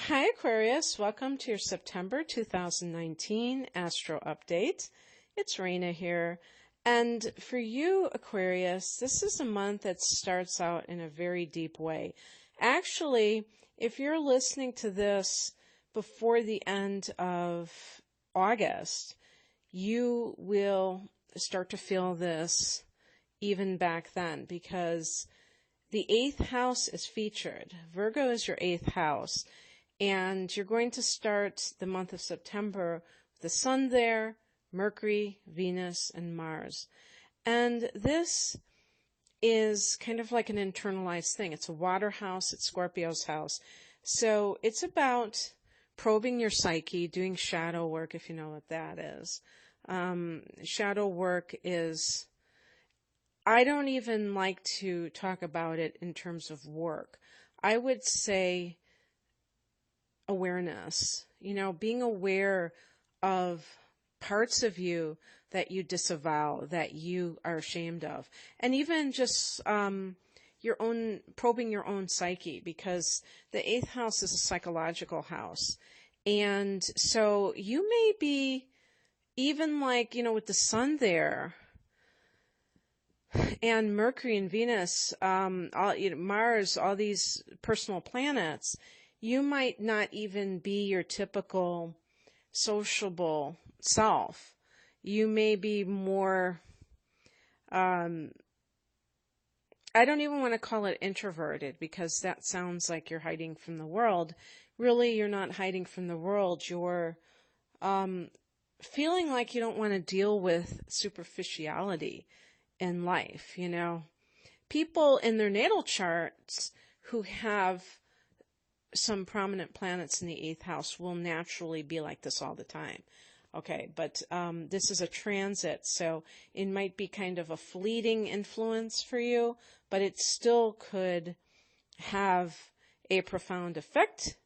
Hi Aquarius, welcome to your September 2019 Astro Update. It's Raina here. And for you, Aquarius, this is a month that starts out in a very deep way. Actually, if you're listening to this before the end of August, you will start to feel this even back then because the 8th house is featured. Virgo is your 8th house. And you're going to start the month of September with the Sun there, Mercury, Venus, and Mars. And this is kind of like an internalized thing. It's a water house. It's Scorpio's house. So it's about probing your psyche, doing shadow work, if you know what that is. Shadow work is, I don't even like to talk about it in terms of work. I would say awareness, being aware of parts of you that you disavow, that you are ashamed of, and even just probing your own psyche, because the 8th house is a psychological house. And so you may be even with the Sun there and Mercury and Venus, Mars, all these personal planets, you might not even be your typical sociable self. You may be more, I don't even want to call it introverted because that sounds like you're hiding from the world. Really, you're not hiding from the world. You're feeling like you don't want to deal with superficiality in life, People in their natal charts who have some prominent planets in the 8th house will naturally be like this all the time. Okay, but this is a transit, so it might be kind of a fleeting influence for you, but it still could have a profound effect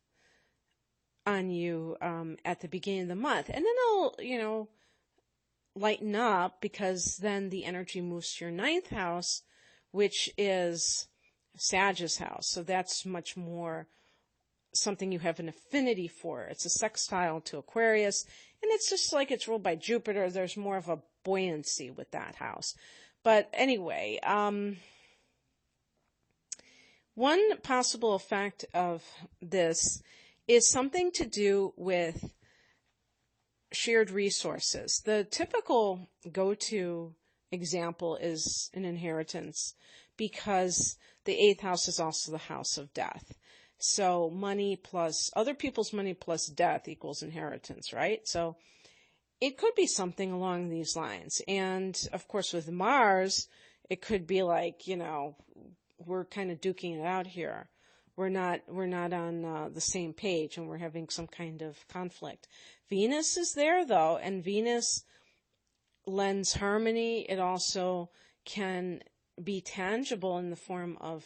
on you at the beginning of the month. And then it'll, lighten up because then the energy moves to your 9th house, which is Sagittarius house. So that's much more something you have an affinity for. It's a sextile to Aquarius, and it's just like it's ruled by Jupiter. There's more of a buoyancy with that house. But anyway, one possible effect of this is something to do with shared resources. The typical go-to example is an inheritance because the 8th house is also the house of death. So money plus other people's money plus death equals inheritance, right? So it could be something along these lines. And of course with Mars, it could be like, we're kind of duking it out here. We're not on the same page and we're having some kind of conflict. Venus is there though, and Venus lends harmony. It also can be tangible in the form of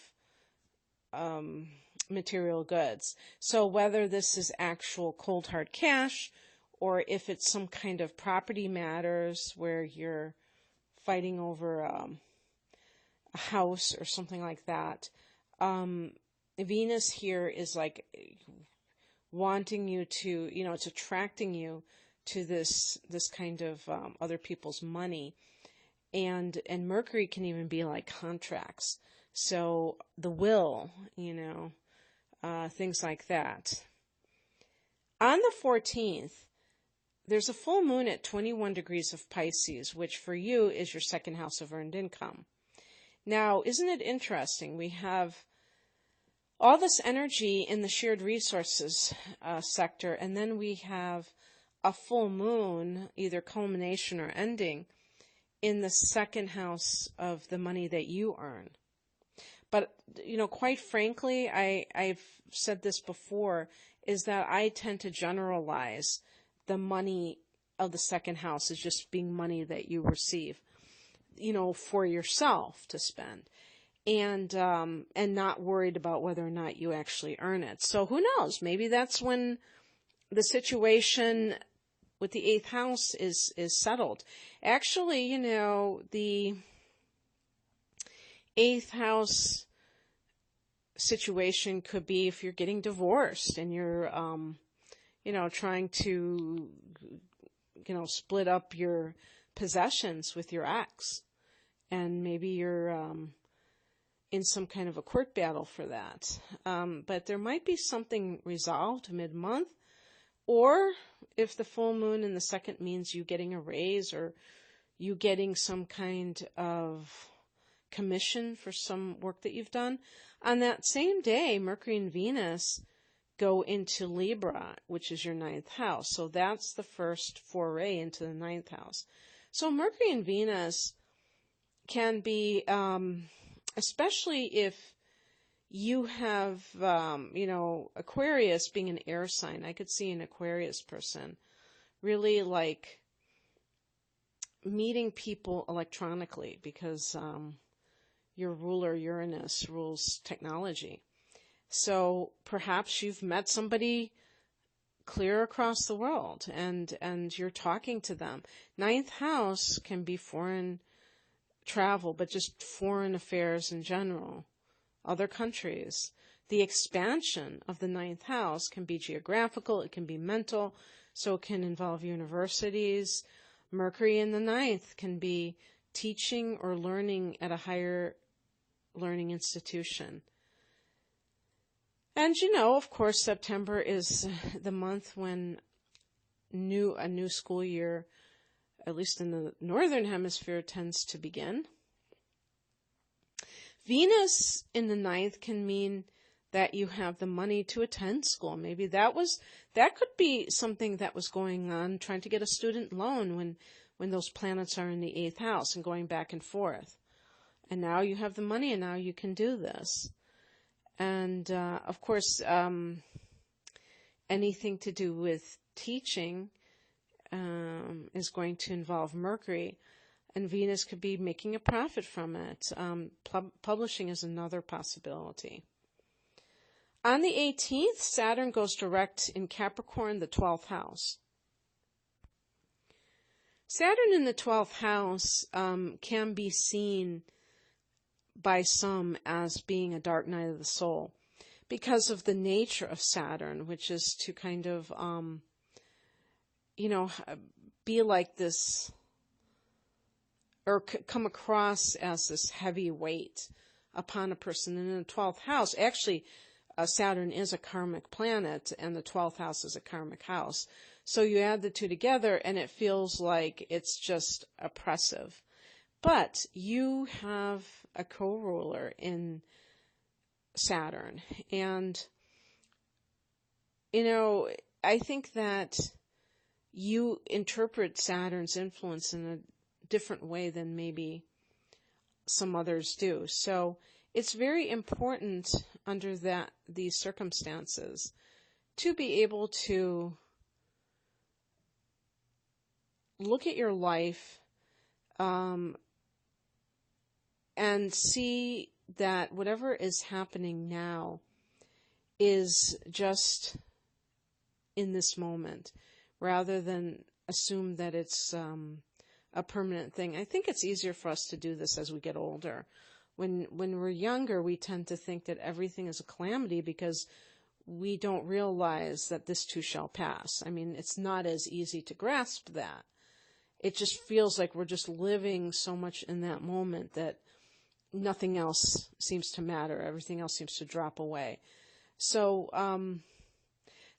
material goods. So whether this is actual cold hard cash or if it's some kind of property matters where you're fighting over a house or something like that, Venus here is like wanting you to, it's attracting you to this kind of other people's money. And Mercury can even be like contracts. So the will, things like that. On the 14th, there's a full moon at 21 degrees of Pisces, which for you is your 2nd house of earned income. Now, isn't it interesting? We have all this energy in the shared resources sector, and then we have a full moon, either culmination or ending, in the 2nd house of the money that you earn. But, quite frankly, I've said this before, is that I tend to generalize the money of the 2nd house as just being money that you receive, for yourself to spend. And not worried about whether or not you actually earn it. So who knows? Maybe that's when the situation with the 8th house is settled. Actually, the 8th house situation could be if you're getting divorced and you're, trying to, split up your possessions with your ex. And maybe you're in some kind of a court battle for that. But there might be something resolved mid-month. Or if the full moon in the second means you getting a raise or you getting some kind of commission for some work that you've done. On that same day, Mercury and Venus go into Libra, which is your ninth house. So that's the first foray into the ninth house. So Mercury and Venus can be, especially if you have, Aquarius being an air sign. I could see an Aquarius person really like meeting people electronically because your ruler Uranus rules technology. So perhaps you've met somebody clear across the world and you're talking to them. Ninth house can be foreign travel, but just foreign affairs in general, other countries. The expansion of the ninth house can be geographical, it can be mental, so it can involve universities. Mercury in the ninth can be teaching or learning at a higher learning institution. And of course, September is the month when a new school year, at least in the northern hemisphere, tends to begin. Venus in the ninth can mean that you have the money to attend school. Maybe that could be something that was going on, trying to get a student loan when those planets are in the eighth house and going back and forth. And now you have the money and now you can do this. And, of course, anything to do with teaching is going to involve Mercury, and Venus could be making a profit from it. Publishing is another possibility. On the 18th, Saturn goes direct in Capricorn, the 12th house. Saturn in the 12th house can be seen by some as being a dark night of the soul because of the nature of Saturn, which is to kind of, be like this, or come across as this heavy weight upon a person. And in the 12th house, actually, Saturn is a karmic planet, and the 12th house is a karmic house. So you add the two together, and it feels like it's just oppressive. But you have a co-ruler in Saturn. And, I think that you interpret Saturn's influence in a different way than maybe some others do. So it's very important under these circumstances to be able to look at your life and see that whatever is happening now is just in this moment, rather than assume that it's a permanent thing. I think it's easier for us to do this as we get older. When we're younger, we tend to think that everything is a calamity because we don't realize that this too shall pass. I mean, it's not as easy to grasp that. It just feels like we're just living so much in that moment that nothing else seems to matter. Everything else seems to drop away. So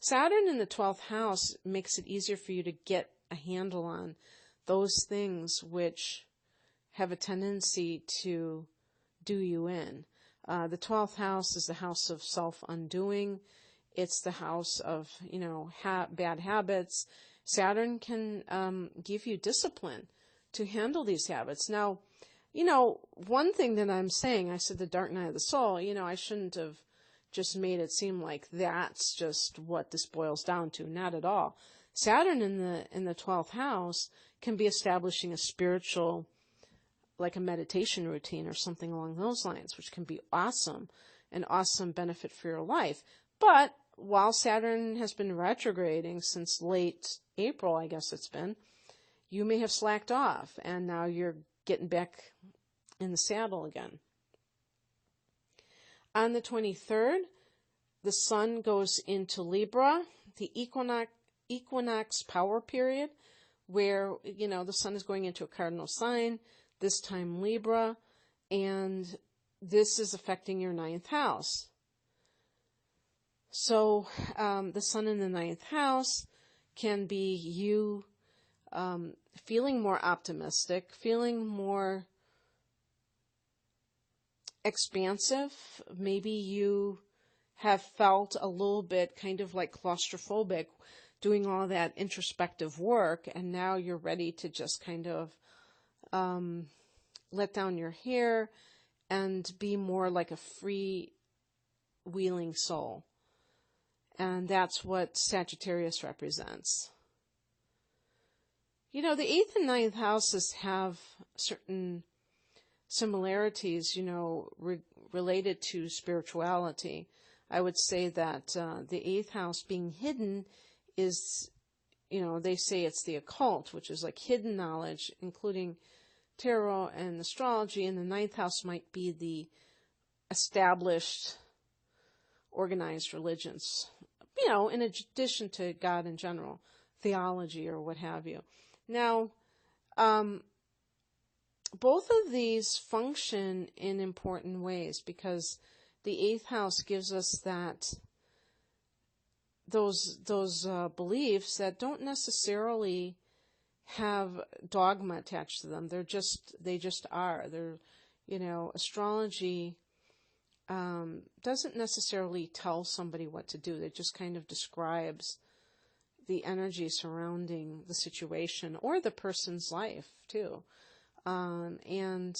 Saturn in the 12th house makes it easier for you to get a handle on those things which have a tendency to do you in. The 12th house is the house of self-undoing. It's the house of, bad habits. Saturn can give you discipline to handle these habits. Now, one thing that I'm saying, I said the dark night of the soul, I shouldn't have just made it seem like that's just what this boils down to. Not at all. Saturn in the 12th house can be establishing a spiritual, like a meditation routine or something along those lines, which can be awesome, an awesome benefit for your life. But while Saturn has been retrograding since late April, I guess it's been, you may have slacked off, and now you're getting back in the saddle again. On the 23rd, the sun goes into Libra, the equinox power period, where, the sun is going into a cardinal sign, this time Libra, and this is affecting your 9th house. So the sun in the 9th house can be you feeling more optimistic, feeling more expansive. Maybe you have felt a little bit kind of like claustrophobic doing all that introspective work, and now you're ready to just kind of let down your hair and be more like a free-wheeling soul. And that's what Sagittarius represents. The 8th and 9th houses have certain similarities, related to spirituality. I would say that the 8th house being hidden is, they say it's the occult, which is like hidden knowledge, including tarot and astrology, and the 9th house might be the established, organized religions, in addition to God in general, theology or what have you. Now, both of these function in important ways because the 8th house gives us those beliefs that don't necessarily have dogma attached to them. They just are. Astrology doesn't necessarily tell somebody what to do. It just kind of describes the energy surrounding the situation or the person's life too. And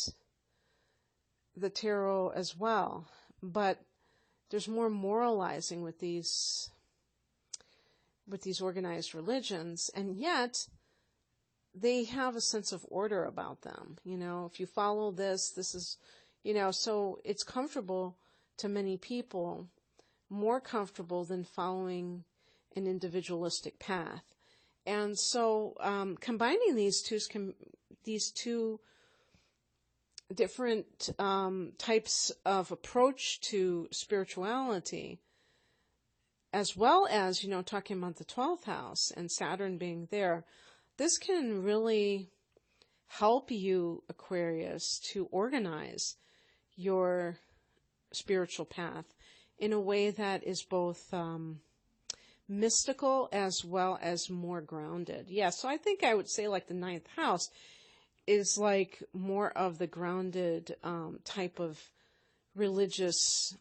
the tarot as well. But there's more moralizing with these organized religions, and yet they have a sense of order about them. If you follow this is, so it's comfortable to many people, more comfortable than following an individualistic path. And so combining these two different types of approach to spirituality, as well as, talking about the 12th house and Saturn being there, this can really help you, Aquarius, to organize your spiritual path in a way that is both mystical as well as more grounded. Yeah, so I think I would say like the 9th house is like more of the grounded type of religious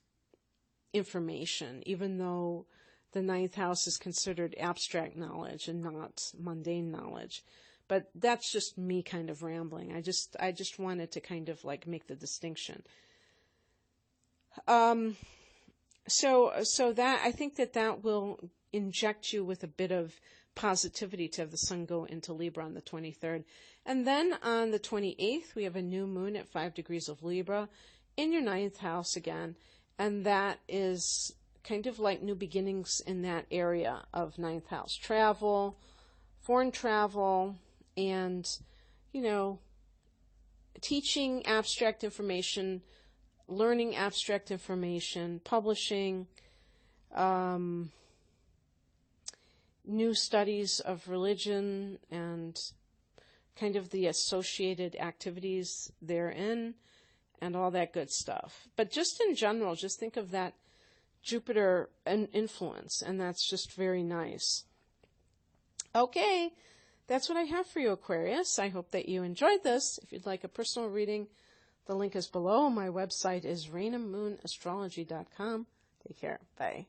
information, even though the 9th house is considered abstract knowledge and not mundane knowledge. But that's just me kind of rambling. I just wanted to kind of like make the distinction. So that I think that will inject you with a bit of positivity to have the sun go into Libra on the 23rd. And then on the 28th, we have a new moon at 5 degrees of Libra in your 9th house again. And that is kind of like new beginnings in that area of 9th house. Travel, foreign travel, and, teaching abstract information, learning abstract information, publishing, new studies of religion and kind of the associated activities therein and all that good stuff. But just in general, just think of that Jupiter influence, and that's just very nice. Okay, that's what I have for you, Aquarius. I hope that you enjoyed this. If you'd like a personal reading, the link is below. My website is rainamoonastrology.com. Take care. Bye.